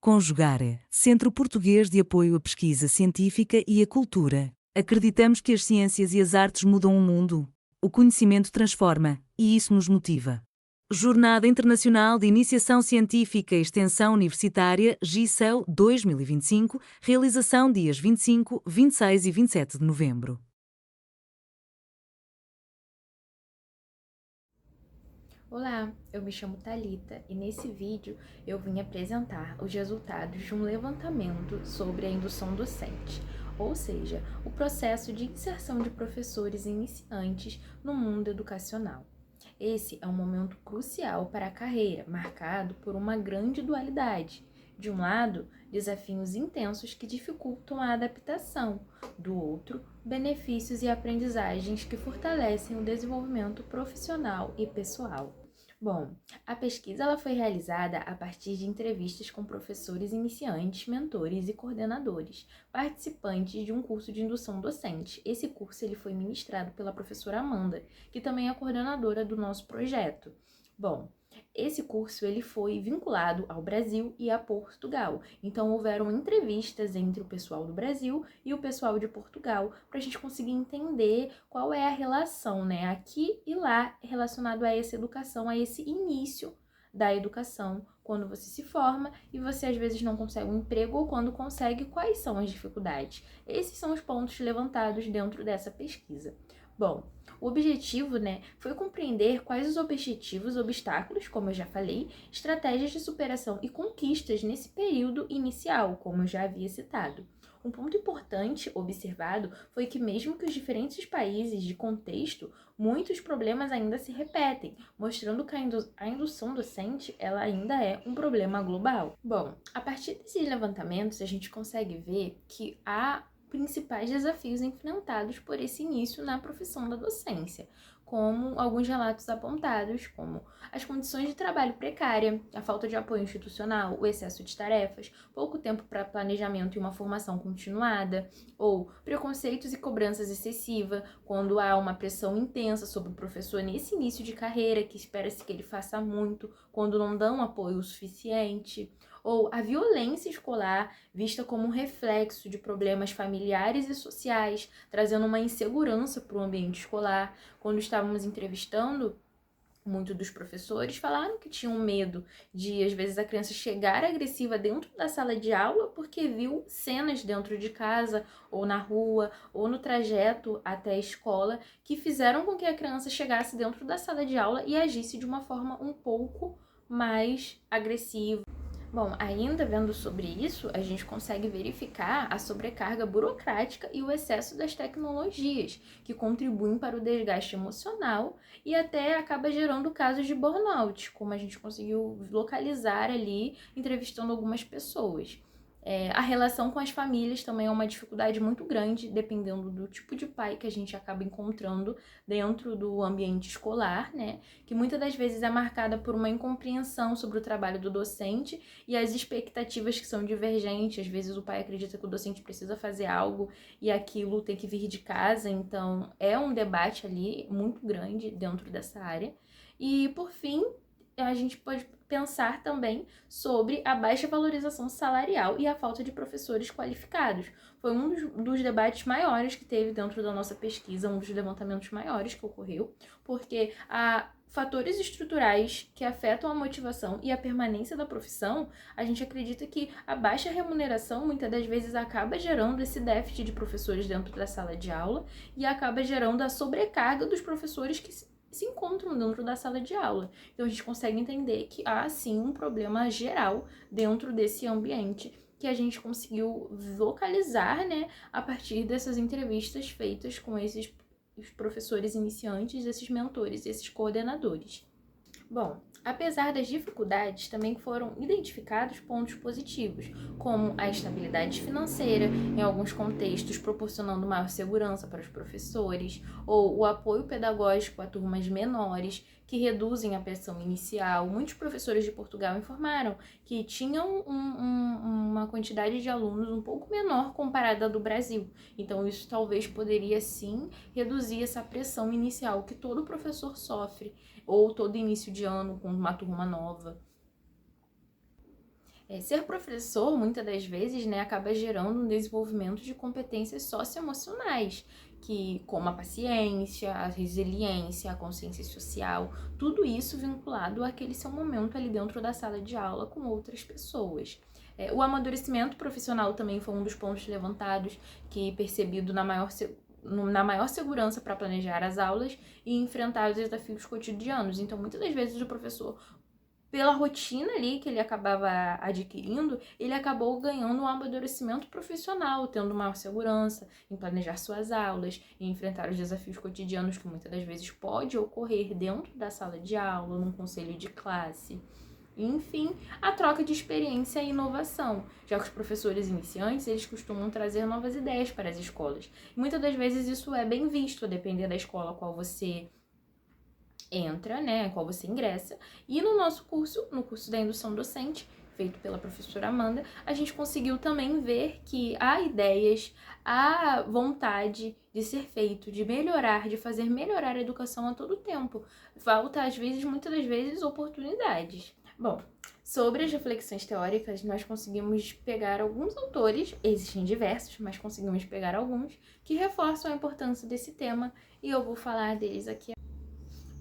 Conjugare, Centro Português de Apoio à Pesquisa Científica e à Cultura. Acreditamos que as ciências e as artes mudam o mundo. O conhecimento transforma, e isso nos motiva. Jornada Internacional de Iniciação Científica e Extensão Universitária GICEL 2025, realização dias 25, 26 e 27 de novembro. Olá, eu me chamo Thalita e nesse vídeo eu vim apresentar os resultados de um levantamento sobre a indução docente, ou seja, o processo de inserção de professores iniciantes no mundo educacional. Esse é um momento crucial para a carreira, marcado por uma grande dualidade. De um lado, desafios intensos que dificultam a adaptação, do outro, benefícios e aprendizagens que fortalecem o desenvolvimento profissional e pessoal. Bom, a pesquisa ela foi realizada a partir de entrevistas com professores iniciantes, mentores e coordenadores, participantes de um curso de indução docente. Esse curso ele foi ministrado pela professora Amanda, que também é coordenadora do nosso projeto. Bom, esse curso ele foi vinculado ao Brasil e a Portugal. Então houveram entrevistas entre o pessoal do Brasil e o pessoal de Portugal para a gente conseguir entender qual é a relação, né, aqui e lá relacionado a essa educação, a esse início da educação, quando você se forma e você às vezes não consegue um emprego ou quando consegue, quais são as dificuldades. Esses são os pontos levantados dentro dessa pesquisa. Bom, o objetivo, foi compreender quais os objetivos, obstáculos, como eu já falei, estratégias de superação e conquistas nesse período inicial, como eu já havia citado. Um ponto importante observado foi que mesmo que os diferentes países de contexto, muitos problemas ainda se repetem, mostrando que a indução docente ela ainda é um problema global. Bom, a partir desses levantamentos, a gente consegue ver que há principais desafios enfrentados por esse início na profissão da docência, como alguns relatos apontados, como as condições de trabalho precária, a falta de apoio institucional, o excesso de tarefas, pouco tempo para planejamento e uma formação continuada, ou preconceitos e cobranças excessivas, quando há uma pressão intensa sobre o professor nesse início de carreira, que espera-se que ele faça muito, quando não dão apoio o suficiente, ou a violência escolar vista como um reflexo de problemas familiares e sociais, trazendo uma insegurança para o ambiente escolar. Quando estávamos entrevistando, muitos dos professores falaram que tinham medo de, às vezes, a criança chegar agressiva dentro da sala de aula porque viu cenas dentro de casa, ou na rua, ou no trajeto até a escola, que fizeram com que a criança chegasse dentro da sala de aula e agisse de uma forma um pouco mais agressiva. Bom, ainda vendo sobre isso, a gente consegue verificar a sobrecarga burocrática e o excesso das tecnologias, que contribuem para o desgaste emocional e até acaba gerando casos de burnout, como a gente conseguiu localizar ali, entrevistando algumas pessoas. A relação com as famílias também é uma dificuldade muito grande, dependendo do tipo de pai que a gente acaba encontrando dentro do ambiente escolar, né? Que muitas das vezes é marcada por uma incompreensão sobre o trabalho do docente e as expectativas que são divergentes. Às vezes o pai acredita que o docente precisa fazer algo e aquilo tem que vir de casa, então é um debate ali muito grande dentro dessa área. E, por fim, a gente pode pensar também sobre a baixa valorização salarial e a falta de professores qualificados. Foi um dos debates maiores que teve dentro da nossa pesquisa, um dos levantamentos maiores que ocorreu, porque há fatores estruturais que afetam a motivação e a permanência da profissão. A gente acredita que a baixa remuneração muitas das vezes acaba gerando esse déficit de professores dentro da sala de aula e acaba gerando a sobrecarga dos professores que se encontram dentro da sala de aula. Então a gente consegue entender que há sim um problema geral dentro desse ambiente que a gente conseguiu localizar, a partir dessas entrevistas feitas com esses os professores iniciantes, esses mentores, esses coordenadores. Bom, apesar das dificuldades, também foram identificados pontos positivos, como a estabilidade financeira, em alguns contextos proporcionando maior segurança para os professores, ou o apoio pedagógico a turmas menores, que reduzem a pressão inicial. Muitos professores de Portugal informaram que tinham uma quantidade de alunos um pouco menor comparada à do Brasil. Então, isso talvez poderia sim reduzir essa pressão inicial que todo professor sofre ou todo início de ano com uma turma nova. Ser professor, muitas das vezes, né, acaba gerando um desenvolvimento de competências socioemocionais, como a paciência, a resiliência, a consciência social, tudo isso vinculado àquele seu momento ali dentro da sala de aula com outras pessoas. O amadurecimento profissional também foi um dos pontos levantados, que percebido na maior segurança para planejar as aulas e enfrentar os desafios cotidianos. Então, muitas das vezes o professor, pela rotina ali que ele acabava adquirindo, ele acabou ganhando um amadurecimento profissional, tendo maior segurança em planejar suas aulas, em enfrentar os desafios cotidianos que muitas das vezes pode ocorrer dentro da sala de aula, num conselho de classe. Enfim, a troca de experiência e inovação, já que os professores iniciantes, eles costumam trazer novas ideias para as escolas. E muitas das vezes isso é bem visto, dependendo da escola a qual você entra, né, qual você ingressa. E no nosso curso, no curso da indução docente, feito pela professora Amanda, a gente conseguiu também ver que há ideias, há vontade de ser feito, de melhorar, de fazer melhorar a educação a todo tempo. Falta, às vezes, muitas das vezes, oportunidades. Bom, sobre as reflexões teóricas, nós conseguimos pegar alguns autores, existem diversos, mas conseguimos pegar alguns, que reforçam a importância desse tema, e eu vou falar deles aqui.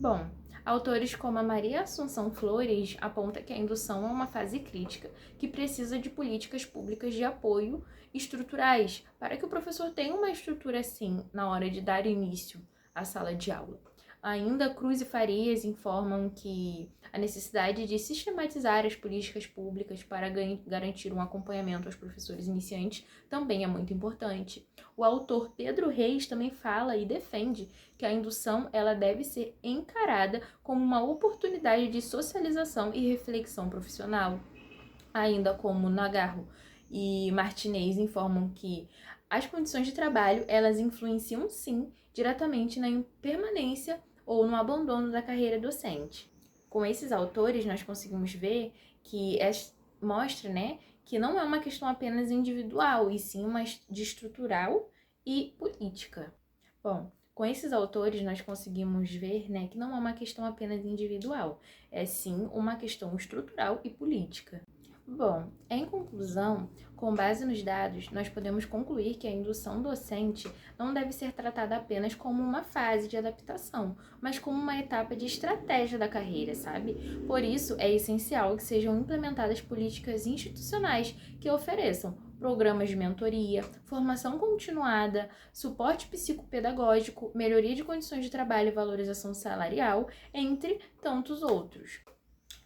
Bom, autores como a Maria Assunção Flores apontam que a indução é uma fase crítica que precisa de políticas públicas de apoio estruturais para que o professor tenha uma estrutura assim na hora de dar início à sala de aula. Ainda Cruz e Farias informam que a necessidade de sistematizar as políticas públicas para garantir um acompanhamento aos professores iniciantes também é muito importante. O autor Pedro Reis também fala e defende que a indução ela deve ser encarada como uma oportunidade de socialização e reflexão profissional. Ainda como Nagarro e Martinez informam que as condições de trabalho elas influenciam sim diretamente na permanência ou no abandono da carreira docente. Com esses autores, nós conseguimos ver que mostra, né, que não é uma questão apenas individual, e sim uma de estrutural e política. Bom, com esses autores, nós conseguimos ver, né, que não é uma questão apenas individual, é sim uma questão estrutural e política. Bom, em conclusão, com base nos dados, nós podemos concluir que a indução docente não deve ser tratada apenas como uma fase de adaptação, mas como uma etapa de estratégia da carreira, sabe? Por isso, é essencial que sejam implementadas políticas institucionais que ofereçam programas de mentoria, formação continuada, suporte psicopedagógico, melhoria de condições de trabalho e valorização salarial, entre tantos outros.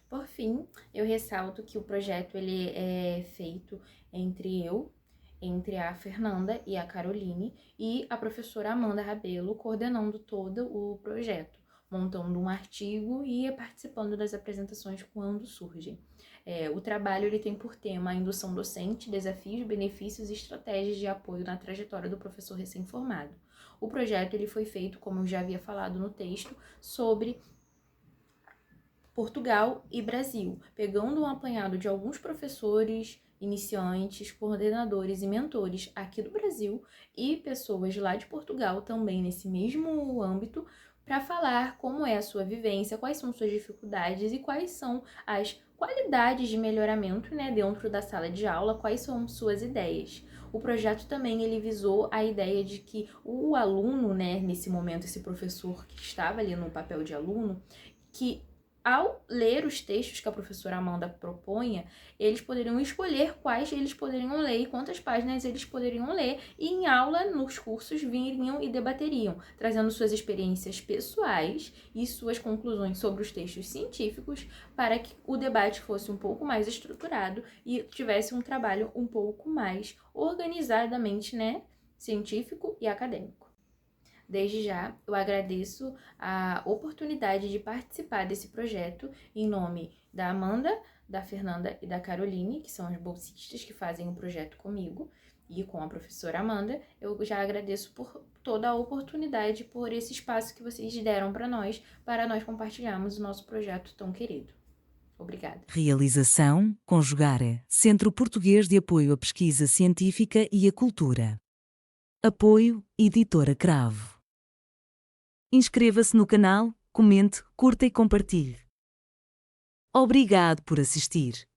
Por fim, eu ressalto que o projeto ele é feito entre a Fernanda e a Caroline, e a professora Amanda Rabelo coordenando todo o projeto, montando um artigo e participando das apresentações quando surgem. O trabalho ele tem por tema a indução docente, desafios, benefícios e estratégias de apoio na trajetória do professor recém-formado. O projeto ele foi feito, como eu já havia falado no texto, sobre Portugal e Brasil, pegando um apanhado de alguns professores iniciantes, coordenadores e mentores aqui do Brasil e pessoas lá de Portugal também nesse mesmo âmbito, para falar como é a sua vivência, quais são suas dificuldades e quais são as qualidades de melhoramento, né, dentro da sala de aula, quais são suas ideias. O projeto também ele visou a ideia de que o aluno, né, nesse momento, esse professor que estava ali no papel de aluno, que ao ler os textos que a professora Amanda propunha, eles poderiam escolher quais eles poderiam ler e quantas páginas eles poderiam ler, e em aula, nos cursos, viriam e debateriam, trazendo suas experiências pessoais e suas conclusões sobre os textos científicos, para que o debate fosse um pouco mais estruturado e tivesse um trabalho um pouco mais organizadamente, né, científico e acadêmico. Desde já, eu agradeço a oportunidade de participar desse projeto em nome da Amanda, da Fernanda e da Caroline, que são as bolsistas que fazem o projeto comigo, e com a professora Amanda. Eu já agradeço por toda a oportunidade, por esse espaço que vocês deram para nós compartilharmos o nosso projeto tão querido. Obrigada. Realização, Conjugare, Centro Português de Apoio à Pesquisa Científica e à Cultura. Apoio, Editora Cravo. Inscreva-se no canal, comente, curta e compartilhe. Obrigado por assistir.